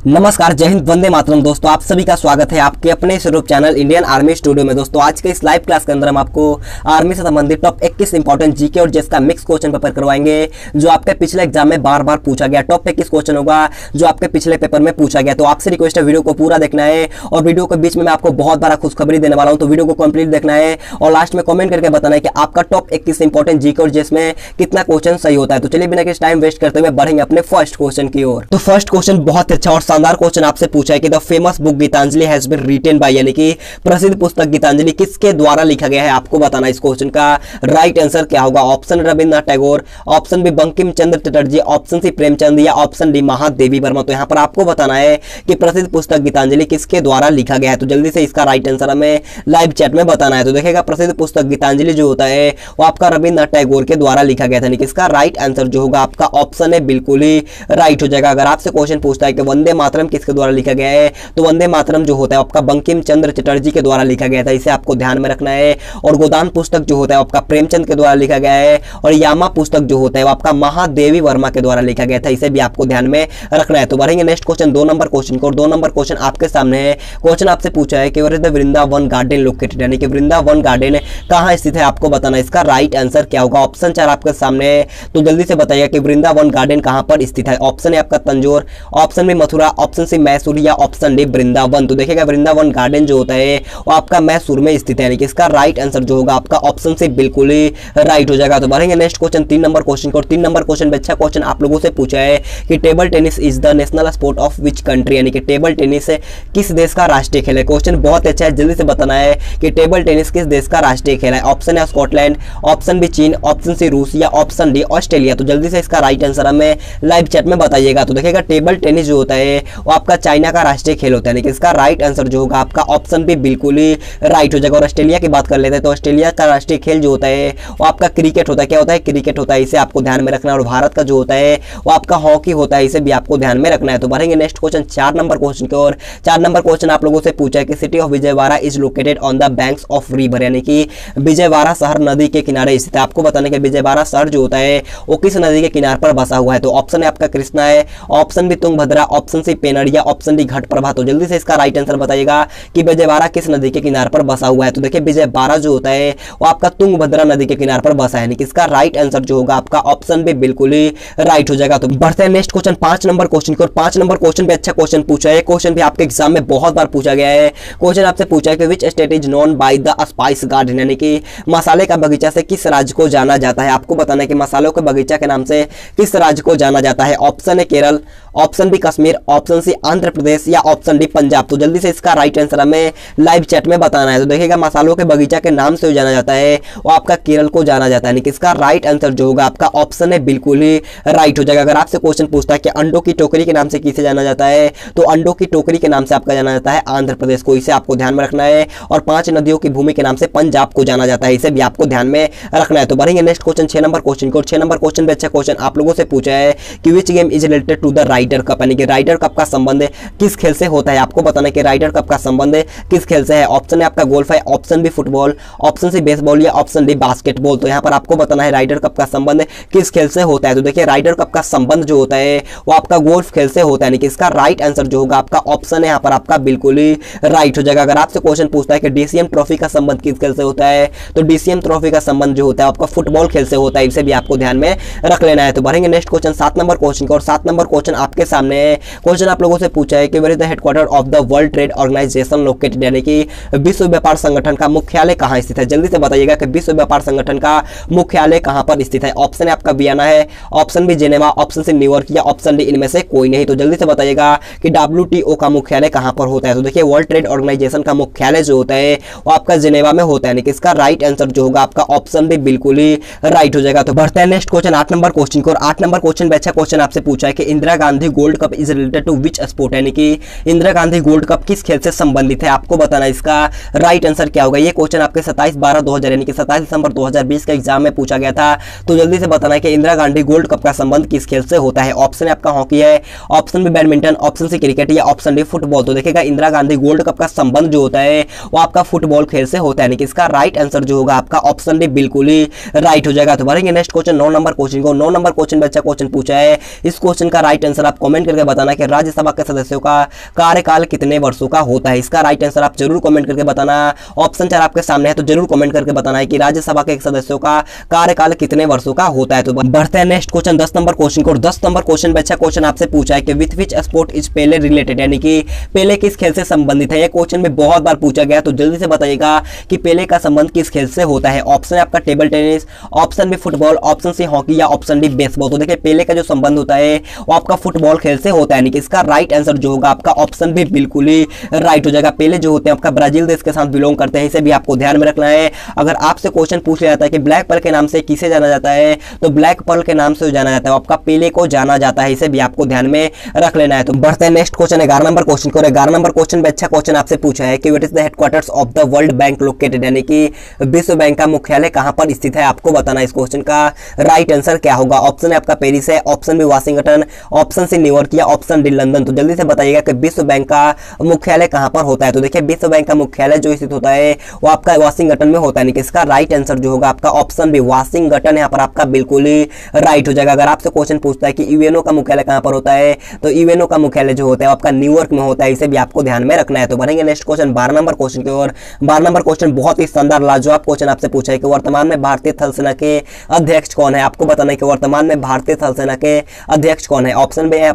नमस्कार, जय हिंद, वंदे मातरम। दोस्तों आप सभी का स्वागत है आपके अपने स्वरूप चैनल इंडियन आर्मी स्टूडियो में। दोस्तों आज के इस लाइव क्लास के अंदर हम आपको आर्मी से संबंधित टॉप 21 इंपॉर्टेंट जीके और जेएस का मिक्स क्वेश्चन पेपर करवाएंगे जो आपके पिछले एग्जाम में बार बार पूछा गया। टॉप 21 क्वेश्चन होगा जो आपके पिछले पेपर में पूछा गया। तो आपसे रिक्वेस्ट है वीडियो को पूरा देखना है और वीडियो के बीच में मैं आपको बहुत बड़ा खुशखबरी देने वाला हूँ, तो वीडियो को कंप्लीट देखना है और लास्ट में कमेंट करके बताना है कि आपका टॉप 21 इंपॉर्टेंट जीके और जेएस में कितना क्वेश्चन सही होता है। तो चलिए बिना किसी टाइम वेस्ट करते हुए बढ़ेंगे अपने फर्स्ट क्वेश्चन की ओर। तो फर्स्ट क्वेश्चन बहुत अच्छा और शानदार क्वेश्चन आपसे पूछा है कि the famous book Gitanjali has been written by, यानी कि प्रसिद्ध पुस्तक गीतांजलि किसके द्वारा लिखा गया है, आपको बताना। इस क्वेश्चन का राइट आंसर क्या होगा? Option Rabindranath Tagore, option B Bankim Chandra Chatterjee, option C Premchand या ऑप्शन डी महादेवी वर्मा। तो यहां पर आपको बताना है कि प्रसिद्ध पुस्तक गीतांजलि किसके द्वारा लिखा गया है। तो जल्दी से इसका राइट आंसर हमें लाइव चैट में बताना है। तो देखिएगा प्रसिद्ध पुस्तक गीतांजलि जो होता है वो आपका रविंद्रनाथ टैगोर के द्वारा लिखा गया था, यानी कि इसका राइट आंसर जो होगा आपका ऑप्शन है बिल्कुल ही राइट हो जाएगा। अगर आपसे क्वेश्चन पूछता है कि वंदे मातरम किसके द्वारा लिखा गया है, तो वंदे मातरम जो होता है आपका बंकिम चंद्र चटर्जी के द्वारा लिखा गया था, इसे आपको ध्यान में रखना है। और गोदान पुस्तक जो होता है आपका प्रेमचंद के द्वारा लिखा गया है और यामा पुस्तक जो होता है वो आपका महादेवी वर्मा के द्वारा लिखा गया था, इसे भी आपको ध्यान में रखना है। तो बढ़ेंगे नेक्स्ट क्वेश्चन 2 नंबर क्वेश्चन को। और 2 नंबर क्वेश्चन आपके सामने है। क्वेश्चन आपसे पूछा है कि where is the Vrindavan garden located, यानी कि वृंदावन गार्डन कहां स्थित है, आपको बताना। इसका राइट आंसर क्या होगा? ऑप्शन 4 आपके सामने है, तो जल्दी से बताइए कि वृंदावन गार्डन कहां पर स्थित है। ऑप्शन है आपका Tanjore, option B Mathura, option C Mysore या ऑप्शन डी वृंदावन। तो देखिएगा वृंदावन गार्डन जो होता है वो आपका मैसूर में स्थित है, यानी कि इसका राइट आंसर जो होगा आपका ऑप्शन से बिल्कुल ही राइट हो जाएगा। तो बढ़ेंगे नेक्स्ट क्वेश्चन 3 नंबर क्वेश्चन को। और 3 नंबर क्वेश्चन में अच्छा क्वेश्चन आप लोगों से पूछा है कि table tennis is the national sport of which country, यानी कि टेबल टेनिस किस देश का राष्ट्रीय खेल है। क्वेश्चन बहुत अच्छा है, जल्दी से बताना है कि टेबल टेनिस किस देश का राष्ट्रीय खेल है। ऑप्शन है स्कॉटलैंड, ऑप्शन बी चीन, ऑप्शन सी रूस या ऑप्शन डी ऑस्ट्रेलिया। तो जल्दी से इसका राइट आंसर हमें लाइव चैट में बताइएगा। तो देखिएगा टेबल टेनिस जो होता है वो आपका चाइना का राष्ट्रीय खेल होता है, यानी कि इसका राइट आंसर जो होगा आपका ऑप्शन भी बिल्कुल ही राइट हो जाएगा। और ऑस्ट्रेलिया की बात कर लेते हैं तो ऑस्ट्रेलिया का राष्ट्रीय खेल जो होता है वो आपका क्रिकेट होता है। क्या होता है? क्रिकेट होता है, इसे आपको ध्यान में रखना है। और भारत का जो होता है वो आपका हॉकी होता है, इसे भी आपको ध्यान में रखना है। तो बढ़ेंगे नेक्स्ट क्वेश्चन 4 नंबर क्वेश्चन की ओर। 4 नंबर क्वेश्चन आप लोगों से पूछा है कि city of Vijayawada is located on the banks of river, यानी कि विजयवाड़ा शहर नदी के किनारे स्थित है। आपको बताने के विजयवाड़ा शहर जो होता है वो किस नदी के किनारे पर बसा हुआ है। तो ऑप्शन है आपका कृष्णा है, option B Tungabhadra, option C Pennar या ऑप्शन डी घटप्रभा। तो जल्दी से इसका राइट आंसर बताइएगा कि विजयवाड़ा किस नदी के किनारे पर बसा हुआ है। तो देखिए विजयवाड़ा जो होता है वो आपका तुंगभद्रा नदी के किनारे पर बसा है, यानी कि इसका राइट आंसर जो होगा आपका ऑप्शन भी बिल्कुल ही राइट हो जाएगा। तो बढ़ते हैं नेक्स्ट क्वेश्चन 5 नंबर क्वेश्चन की। और 5 नंबर क्वेश्चन भी अच्छा क्वेश्चन पूछा है। क्वेश्चन भी आपके एग्जाम में बहुत बार पूछा गया है। क्वेश्चन आपसे पूछा है कि which state is known by the spice garden, यानी कि मसाले का बगीचा से किस राज्य को जाना जाता है। आपको बताना है कि मसालों के बगीचा के नाम से किस राज्य को जाना जाता है। ऑप्शन है Kerala, option B Kashmir, option C Andhra Pradesh या ऑप्शन डी पंजाब। तो जल्दी से इसका राइट आंसर हमें लाइव चैट में बताना है। तो देखिएगा मसालों के बगीचा के नाम से जाना जाता है वो आपका केरल को जाना जाता है, यानी कि इसका राइट आंसर जो होगा आपका ऑप्शन है बिल्कुल ही राइट हो जाएगा। अगर आपसे क्वेश्चन पूछता है कि अंडों की टोकरी के नाम से किसे जाना जाता है, तो अंडों की टोकरी के नाम से आपका जाना जाता है आंध्र प्रदेश को, इसे आपको ध्यान में रखना है। और 5 नदियों की भूमि के नाम से पंजाब को जाना जाता है, इसे भी आपको ध्यान में रखना है। तो बढ़ेंगे नेक्स्ट क्वेश्चन 6 नंबर क्वेश्चन को। 6 नंबर क्वेश्चन में अच्छा क्वेश्चन आप लोगों से पूछा है कि which game is related to the Ryder Cup, यानी कि राइडर कप का संबंध किस खेल से होता है। आपको बताना है कि राइडर कप का संबंध किस खेल से है। ऑप्शन है आपका गोल्फ है, option B football, option C baseball या ऑप्शन डी बास्केटबॉल। तो यहाँ पर आपको बताना है राइडर कप का संबंध किस खेल से होता है। तो देखिए राइडर कप का संबंध जो होता है वो आपका गोल्फ खेल से होता है, यानी कि इसका राइट आंसर जो होगा आपका ऑप्शन है यहाँ पर आपका बिल्कुल ही राइट हो जाएगा। अगर आपसे क्वेश्चन पूछता है कि डीसीएम ट्रॉफी का संबंध किस खेल से होता है, तो डीसीएम ट्रॉफी का संबंध जो होता है आपका फुटबॉल खेल से होता है, इसे भी आपको ध्यान में रख लेना है। तो बढ़ेंगे नेक्स्ट क्वेश्चन 7 नंबर क्वेश्चन को। और 7 नंबर क्वेश्चन आपके सामने है। क्वेश्चन आप लोगों से पूछा है कि where is the headquarter of the World Trade Organization located, यानी कि विश्व व्यापार संगठन का मुख्यालय कहां स्थित है। जल्दी से बताइएगा कि विश्व व्यापार संगठन का मुख्यालय कहां पर स्थित है। ऑप्शन है आपका वियना है, option B Geneva, option C New York या ऑप्शन डी इनमें से कोई नहीं। तो जल्दी से बताइएगा कि WTO का मुख्यालय कहां पर होता है। तो देखिए वर्ल्ड ट्रेड ऑर्गेनाइजेशन का मुख्यालय जो होता है वो आपका जेनेवा में होता है, यानी कि इसका राइट आंसर जो होगा आपका ऑप्शन भी बिल्कुल ही राइट हो जाएगा। तो बढ़ते हैं नेक्स्ट क्वेश्चन 8 नंबर क्वेश्चन को। और 8 नंबर क्वेश्चन में अच्छा क्वेश्चन आपसे पूछा है कि Indira Gandhi gold cup is related to which sport, यानी कि इंदिरा गांधी गोल्ड कप किस खेल से संबंधित है। आपको बताना इसका राइट आंसर क्या होगा। ये क्वेश्चन आपके 27/12/2000 यानी कि 27 दिसंबर 2020 के एग्जाम में पूछा गया था। तो जल्दी से बताना है कि इंदिरा गांधी गोल्ड कप का संबंध किस खेल से होता है। ऑप्शन है आपका हॉकी है, option B badminton, option C cricket या ऑप्शन डी फुटबॉल। तो देखिएगा इंदिरा गांधी गोल्ड कप का संबंध जो होता है वो आपका फुटबॉल खेल से होता है, यानी कि इसका राइट आंसर जो होगा आपका ऑप्शन डी बिल्कुल ही राइट हो जाएगा। तो बढ़ेंगे नेक्स्ट क्वेश्चन 9 नंबर क्वेश्चन को। 9 नंबर क्वेश्चन में अच्छा क्वेश्चन पूछा है। इस क्वेश्चन का राइट आंसर आप कमेंट करके बताना कि राज्यसभा के सदस्यों का कार्यकाल कितने वर्षों का होता है? इसका राइट आंसर आप जरूर कमेंट करके बताना। ऑप्शन 4 आपके सामने है तो जरूर कमेंट करके बताना है कि राज्यसभा के सदस्यों का कार्यकाल कितने वर्षों का होता है। तो बढ़ते हैं नेक्स्ट क्वेश्चन 10 नंबर क्वेश्चन को। 10 नंबर क्वेश्चन में अच्छा क्वेश्चन आपसे पूछा है कि with which sport is Pele related, यानी कि पेले किस खेल से संबंधित है। ये क्वेश्चन में बहुत बार पूछा गया, तो जल्दी से बताइएगा कि पेले का संबंध किस खेल से होता है। ऑप्शन है आपका table tennis, option B football, option C hockey या ऑप्शन डी बेसबॉल। तो देखिए पेले का जो संबंध होता है वो आपका फुटबॉल खेल से होता है, यानी कि इसका राइट आंसर जो होगा आपका ऑप्शन भी बिल्कुल ही राइट हो जाएगा। पेले जो होते हैं आपका ब्राजील देश के साथ बिलोंग करते हैं, इसे भी आपको ध्यान में रखना है। अगर आपसे क्वेश्चन पूछ लिया जाता है कि ब्लैक पर्ल के नाम से किसे जाना जाता है, तो ब्लैक पर्ल के नाम से जाना जाता है आपका पेले को जाना जाता है, इसे भी आपको ध्यान में रख लेना है। तो बढ़ते हैं नेक्स्ट क्वेश्चन 11 नंबर क्वेश्चन को। 11 नंबर क्वेश्चन में अच्छा क्वेश्चन आपसे पूछा है कि what is the headquarters of the world bank located, यानी कि विश्व बैंक का मुख्यालय कहां पर स्थित है, आपको बताना है। इस क्वेश्चन का राइट आंसर क्या होगा। ऑप्शन है आपका पेरिस है, option B Washington, option C New York या ऑप्शन डी लंदन। तो जल्दी से बताइएगा कि विश्व बैंक का मुख्यालय कहां पर होता है। तो देखिए विश्व बैंक का मुख्यालय जो स्थित होता है वो आपका वाशिंगटन में होता है, यानी इसका राइट आंसर जो होगा आपका ऑप्शन बी वाशिंगटन यहाँ पर आपका बिल्कुल ही राइट हो जाएगा। अगर आपसे क्वेश्चन पूछता है कि यूएनओ का मुख्यालय कहां पर होता है, तो यूएनओ का मुख्यालय जो होता है आपका न्यूयॉर्क में होता है, इसे भी आपको ध्यान में रखना है। तो बढ़ेंगे नेक्स्ट क्वेश्चन 12 नंबर क्वेश्चन की ओर। 12 नंबर क्वेश्चन बहुत ही शानदार लाजवाब क्वेश्चन आपसे पूछा है कि वर्तमान में भारतीय थल सेना के अध्यक्ष कौन है। आपको बताना है कि वर्तमान में भारतीय थल सेना के अध्यक्ष कौन है। ऑप्शन बी है।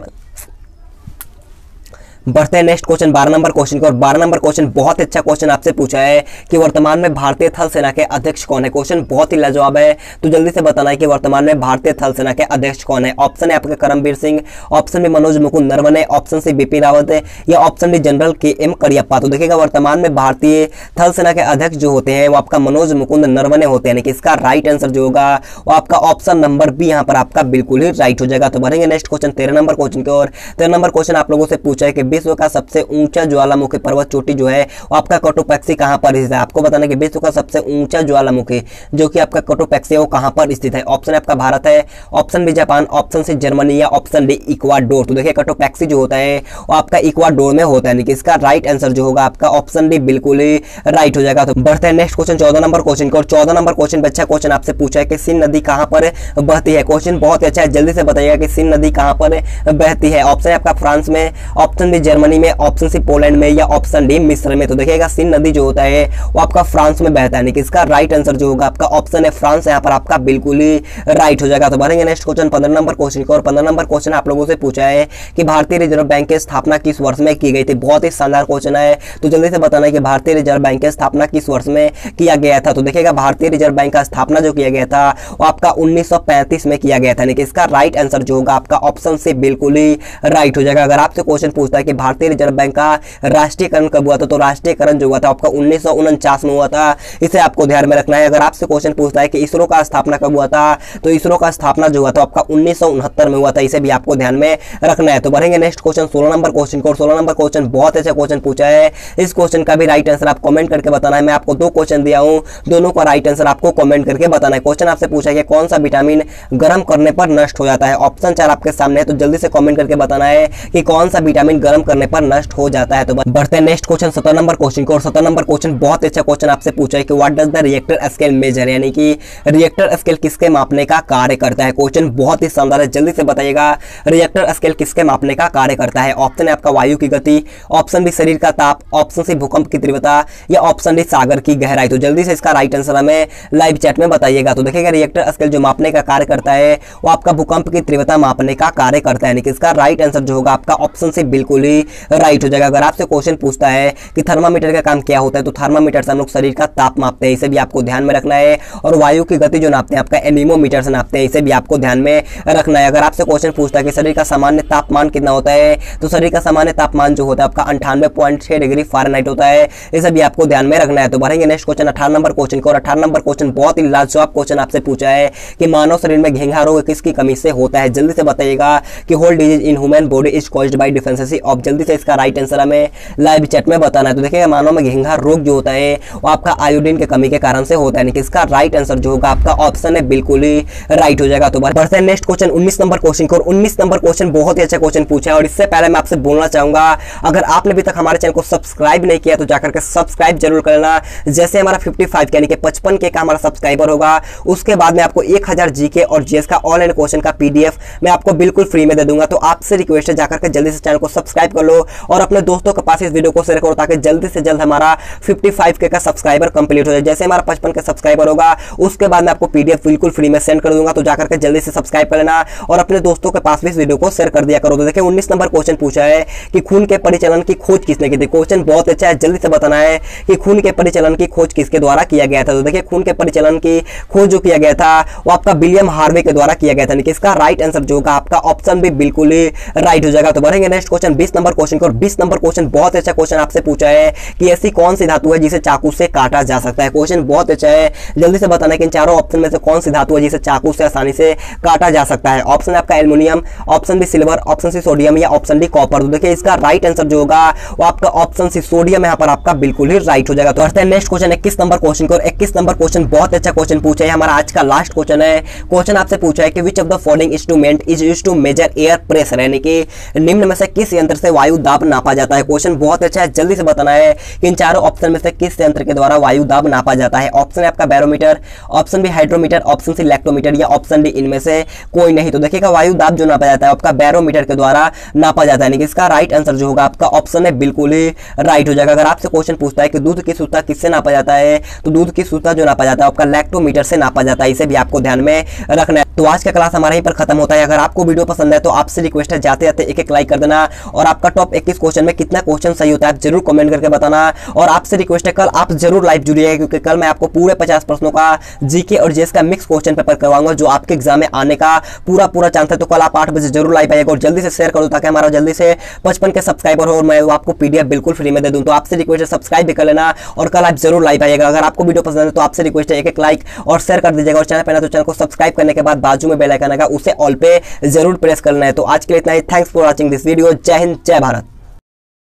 बढ़ते हैं नेक्स्ट क्वेश्चन 12 नंबर क्वेश्चन को। और 12 नंबर क्वेश्चन बहुत अच्छा क्वेश्चन आपसे पूछा है कि वर्तमान में भारतीय थल सेना के अध्यक्ष कौन है। क्वेश्चन बहुत ही लाजवाब है, तो जल्दी से बताना है कि वर्तमान में भारतीय थल सेना के अध्यक्ष कौन है। ऑप्शन है आपके Karambir Singh, option B Manoj Mukund Naravane, option C Bipin Rawat है या option D general KM Cariappa. तो देखिएगा वर्तमान में भारतीय थल सेना के अध्यक्ष जो होते हैं वो आपका मनोज मुकुंद नरवणे होते हैं, यानी कि इसका राइट आंसर जो होगा वो आपका ऑप्शन नंबर बी यहाँ पर आपका बिल्कुल ही राइट हो जाएगा। तो बढ़ेंगे नेक्स्ट क्वेश्चन 13 नंबर क्वेश्चन की ओर। 13 नंबर क्वेश्चन आप लोगों से पूछा है कि विश्व का सबसे ऊंचा ज्वालामुखी पर्वत चोटी जो है वो आपका कोटोपैक्सी कहां पर स्थित है। आपको बताना है कि विश्व का सबसे ऊंचा ज्वालामुखी जो कि आपका कोटोपैक्सी है वो कहां पर स्थित है। ऑप्शन आपका भारत है, option B Japan, option C Germany या ऑप्शन डी इक्वाडोर। तो देखिए कोटोपैक्सी जो होता है वो आपका इक्वाडोर में होता है, यानी कि इसका राइट आंसर जो होगा आपका ऑप्शन डी बिल्कुल ही राइट हो जाएगा। तो बढ़ते हैं नेक्स्ट क्वेश्चन 14 नंबर क्वेश्चन को। और 14 नंबर क्वेश्चन अच्छा क्वेश्चन आपसे पूछा है कि सिंध नदी कहां पर बहती है। क्वेश्चन बहुत अच्छा है, जल्दी से बताइएगा कि सिंध नदी कहां पर बहती है। ऑप्शन है आपका फ्रांस में, ऑप्शन बी जर्मनी में, ऑप्शन सी पोलैंड में या ऑप्शन डी मिस्र में। तो देखिएगा सिंध नदी जो होता है वो आपका फ्रांस में बहता है, यानी कि इसका राइट आंसर जो होगा आपका ऑप्शन है फ्रांस, यहाँ पर आपका बिल्कुल ही राइट हो जाएगा। तो बढ़ेंगे नेक्स्ट क्वेश्चन 15 नंबर क्वेश्चन को। और 15 नंबर क्वेश्चन आप लोगों से पूछा है कि भारतीय रिजर्व बैंक की स्थापना किस वर्ष में की गई थी। बहुत ही शानदार क्वेश्चन है, तो जल्दी से बताना है कि भारतीय रिजर्व बैंक की स्थापना किस वर्ष में किया गया था। तो देखिएगा भारतीय रिजर्व बैंक का स्थापना जो किया गया था वो आपका 1935 में किया गया था, यानी कि इसका राइट आंसर जो होगा आपका ऑप्शन से बिल्कुल ही राइट हो जाएगा। अगर आपसे क्वेश्चन पूछता है कि भारतीय रिजर्व बैंक का राष्ट्रीयकरण कब हुआ था, तो राष्ट्रीयकरण जो हुआ था आपका 1949 में हुआ था, इसे आपको ध्यान में रखना है। अगर आपसे क्वेश्चन पूछता है कि इसरो का स्थापना कब हुआ था, तो इसरो का स्थापना जो हुआ था आपका 1969 में हुआ था, इसे भी आपको ध्यान में रखना है। तो बढ़ेंगे नेक्स्ट क्वेश्चन 16 नंबर क्वेश्चन को। 16 नंबर क्वेश्चन बहुत अच्छा क्वेश्चन पूछा है, इस क्वेश्चन का भी राइट आंसर आप कमेंट करके बताना है। मैं आपको 2 क्वेश्चन दिया हूं, दोनों का राइट आंसर आपको कमेंट करके बताना है। क्वेश्चन आपसे पूछा है कि कौन सा विटामिन गर्म करने पर नष्ट हो जाता है। ऑप्शन 4 आपके सामने है, तो जल्दी से कमेंट करके बताना है कि कौन सा विटामिन गर्म करने पर नष्ट हो जाता है। तो बढ़ते हैं नेक्स्ट क्वेश्चन 17 नंबर क्वेश्चन को। और 17 नंबर क्वेश्चन बहुत अच्छा क्वेश्चन आपसे पूछा है कि what does the Richter scale major, यानी कि रिएक्टर स्केल किसके मापने का कार्य करता है। क्वेश्चन बहुत ही शानदार है, जल्दी से बताइएगा रिएक्टर स्केल किसके मापने का कार्य करता है। ऑप्शन है आपका वायु की गति, ऑप्शन बी शरीर का ताप, ऑप्शन सी भूकंप की तीव्रता या ऑप्शन डी सागर की गहराई। तो जल्दी से इसका राइट आंसर हमें लाइव चैट में बताइएगा। तो देखिएगा रिएक्टर स्केल जो मापने का कार्य करता है वो आपका भूकंप की तीव्रता मापने का कार्य करता है, यानी कि इसका राइट आंसर जो होगा आपका ऑप्शन से बिल्कुल ही राइट हो जाएगा। अगर आपसे क्वेश्चन पूछता है कि थर्मामीटर का काम क्या होता है, तो थर्मामीटर से हम लोग शरीर का ताप मापते हैं, इसे भी आपको ध्यान में रखना है। और वायु की गति जो नापते हैं आपका एनीमोमीटर से नापते हैं, इसे भी आपको ध्यान में रखना है। अगर आपसे क्वेश्चन पूछता है कि शरीर का सामान्य तापमान कितना होता है, तो शरीर का सामान्य तापमान जो होता है आपका 98.6 डिग्री फ़ारेनहाइट होता है, इसे भी आपको ध्यान में रखना है। तो बढ़ेंगे नेक्स्ट क्वेश्चन 18 नंबर क्वेश्चन को। और 18 नंबर क्वेश्चन बहुत ही लाजवाब क्वेश्चन आपसे पूछा है कि मानव शरीर में घेंघा रोग किसकी कमी से होता है। जल्दी से बताइएगा कि whole disease in human body is caused by deficiency of आप जल्दी से इसका राइट आंसर हमें लाइव चैट में बताना है। तो देखिए मानव में घेंघा रोग जो होता है वो आपका आयोडीन की कमी के कारण से होता है, यानी कि इसका राइट आंसर जो होगा आपका ऑप्शन है बिल्कुल ही राइट हो जाएगा। तो बढ़ते हैं नेक्स्ट क्वेश्चन 19 नंबर क्वेश्चन को। 19 नंबर क्वेश्चन बहुत ही अच्छा क्वेश्चन पूछा है और इससे पहले मैं आपसे बोलना चाहूंगा अगर आपने अभी तक हमारे चैनल को सब्सक्राइब नहीं किया तो जाकर के सब्सक्राइब जरूर करना। जैसे हमारा 55 यानी कि 55 का हमारा सब्सक्राइबर होगा उसके बाद में आपको 1000 जीके और जीएस का ऑनलाइन क्वेश्चन का पीडीएफ मैं आपको बिल्कुल फ्री में दे दूंगा। तो आपसे रिक्वेस्ट है जाकर के जल्दी से चैनल को सब्सक्राइब कर लो और अपने दोस्तों के पास इस वीडियो को शेयर करो ताकि जल्दी से जल्द हमारा 55 का सब्सक्राइबर कंप्लीट हो जाए। जैसे हमारा 55 का सब्सक्राइबर होगा उसके बाद मैं आपको पीडीएफ बिल्कुल फ्री में सेंड कर दूंगा। तो जाकर के जल्दी से सब्सक्राइब कर लेना और अपने दोस्तों के पास भी इस वीडियो को शेयर कर दिया करो। तो देखिए 19 नंबर क्वेश्चन पूछा है कि खून के परिचालन की खोज किसने की थी। क्वेश्चन बहुत अच्छा है, जल्दी से बताना है कि खून के परिचालन की खोज किसके द्वारा किया गया था। तो देखिए खून के परिचालन की खोज जो किया गया था वो आपका विलियम हार्वे के द्वारा किया गया था, यानी कि इसका राइट आंसर जो होगा आपका ऑप्शन भी बिल्कुल ही राइट हो जाएगा। तो बढ़ेंगे नेक्स्ट क्वेश्चन 20 नंबर क्वेश्चन को। 20 नंबर क्वेश्चन बहुत अच्छा क्वेश्चन आपसे पूछा है कि ऐसी कौन सी धातु है जिसे चाकू से काटा जा सकता है। क्वेश्चन बहुत अच्छा है, जल्दी से बताना है कि इन चारों ऑप्शन में से कौन सी धातु है जिसे चाकू से आसानी से काटा जा सकता है। ऑप्शन आपका aluminium, option B silver, option C sodium या ऑप्शन डी कॉपर। तो देखिए इसका राइट आंसर जो होगा वो आपका ऑप्शन सी सोडियम यहाँ पर आपका बिल्कुल ही राइट हो जाएगा। तो बढ़ते हैं नेक्स्ट क्वेश्चन 21 नंबर क्वेश्चन को। 21 नंबर क्वेश्चन बहुत अच्छा क्वेश्चन पूछा है, हमारा आज का लास्ट क्वेश्चन है। क्वेश्चन आपसे पूछा है कि which of the following instrument is used to measure air pressure, यानी कि निम्न में से किस यंत्र से वायु दाब नापा जाता है। क्वेश्चन बहुत अच्छा है, जल्दी से बताना है कि इन चारों ऑप्शन में से किस यंत्र के द्वारा वायु दाब नापा जाता है। ऑप्शन है आपका barometer, option B hydrometer, option C lactometer या ऑप्शन डी इनमें से कोई नहीं। तो देखिएगा वायु दाब जो नापा जाता है आपका बैरोमीटर के द्वारा नापा जाता है, यानी कि इसका राइट आंसर जो होगा आपका ऑप्शन है बिल्कुल ही राइट हो जाएगा। अगर आपसे क्वेश्चन पूछता है कि दूध की शुद्धता किससे नापा जाता है तो दूध की शुद्धता जो नापा जाता है आपका लैक्टोमीटर से नापा जाता है, इसे भी आपको ध्यान में रखना है। तो आज का क्लास हमारा यहीं पर खत्म होता है। अगर आपको वीडियो पसंद है तो आपसे रिक्वेस्ट है जाते जाते एक लाइक कर देना और आपका टॉप 21 क्वेश्चन में कितना क्वेश्चन सही होता है आप जरूर कमेंट करके बताना। और आपसे रिक्वेस्ट है कल आप जरूर लाइव जुड़िएगा क्योंकि कल मैं आपको पूरे 50 प्रश्नों का जीके और जीएस का मिक्स क्वेश्चन पेपर करवाऊंगा जो आपके एग्जाम में आने का पूरा चांस है। तो कल आप 8 बजे जरूर लाइव आइएगा और जल्दी से शेयर करो ताकि हमारा जल्दी से 55 के सब्सक्राइबर हो और मैं आपको पीडीएफ बिल्कुल फ्री में दे दूं। तो आपसे रिक्वेस्ट है सब्सक्राइब भी कर लेना और कल आप जरूर लाइव आइएगा। अगर आपको वीडियो पसंद है तो आपसे रिक्वेस्ट है एक लाइक और शेयर कर दीजिएगा और चैनल पर ना तो चैनल को सब्सक्राइब करने के बाद बाजू में बेल आइकन आएगा उसे ऑल पे जरूर प्रेस करना है। तो आज के लिए इतना ही, thanks for watching this video. जय हिंद, जय भारत।